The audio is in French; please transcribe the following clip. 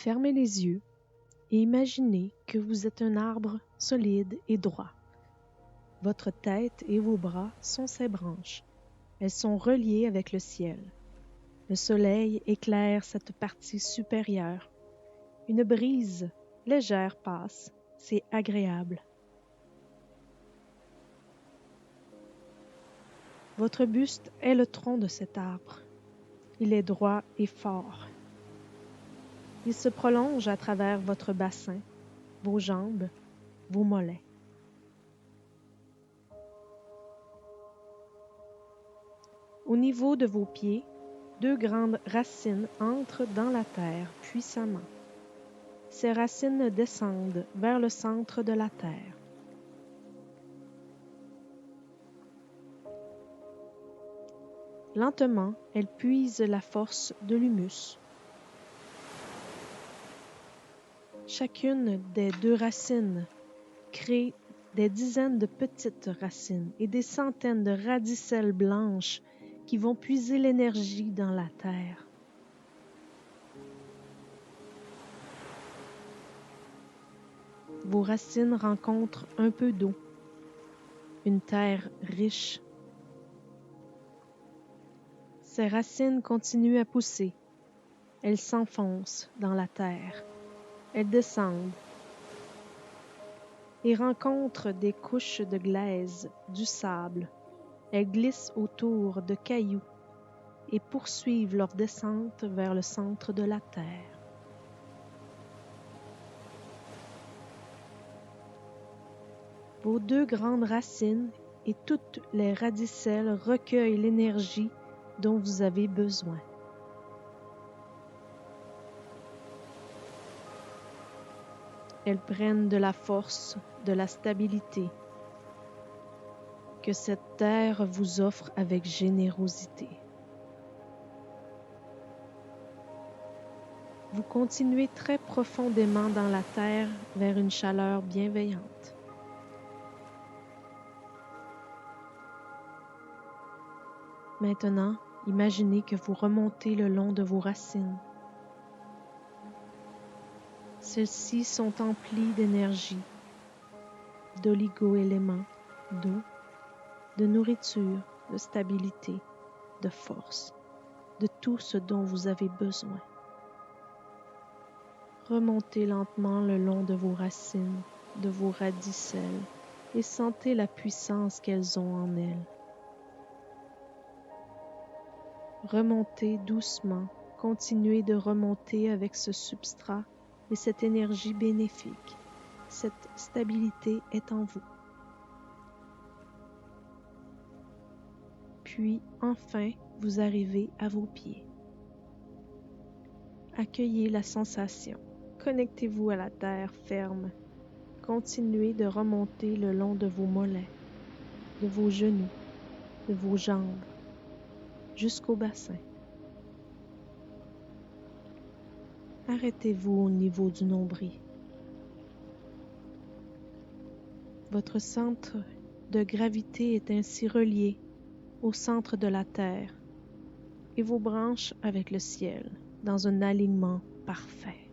Fermez les yeux et imaginez que vous êtes un arbre solide et droit. Votre tête et vos bras sont ces branches. Elles sont reliées avec le ciel. Le soleil éclaire cette partie supérieure. Une brise légère passe. C'est agréable. Votre buste est le tronc de cet arbre. Il est droit et fort. Il se prolonge à travers votre bassin, vos jambes, vos mollets. Au niveau de vos pieds, deux grandes racines entrent dans la terre puissamment. Ces racines descendent vers le centre de la terre. Lentement, elles puisent la force de l'humus. Chacune des deux racines crée des dizaines de petites racines et des centaines de radicelles blanches qui vont puiser l'énergie dans la terre. Vos racines rencontrent un peu d'eau, une terre riche. Ces racines continuent à pousser. Elles s'enfoncent dans la terre. Elles descendent et rencontrent des couches de glaise, du sable. Elles glissent autour de cailloux et poursuivent leur descente vers le centre de la terre. Vos deux grandes racines et toutes les radicelles recueillent l'énergie dont vous avez besoin. Elles prennent de la force, de la stabilité que cette terre vous offre avec générosité. Vous continuez très profondément dans la terre vers une chaleur bienveillante. Maintenant, imaginez que vous remontez le long de vos racines. Celles-ci sont emplies d'énergie, d'oligo-éléments, d'eau, de nourriture, de stabilité, de force, de tout ce dont vous avez besoin. Remontez lentement le long de vos racines, de vos radicelles, et sentez la puissance qu'elles ont en elles. Remontez doucement, continuez de remonter avec ce substrat et cette énergie bénéfique. Cette stabilité est en vous. Puis, enfin, vous arrivez à vos pieds. Accueillez la sensation. Connectez-vous à la terre ferme. Continuez de remonter le long de vos mollets, de vos genoux, de vos jambes, jusqu'au bassin. Arrêtez-vous au niveau du nombril. Votre centre de gravité est ainsi relié au centre de la Terre et vos branches avec le ciel dans un alignement parfait.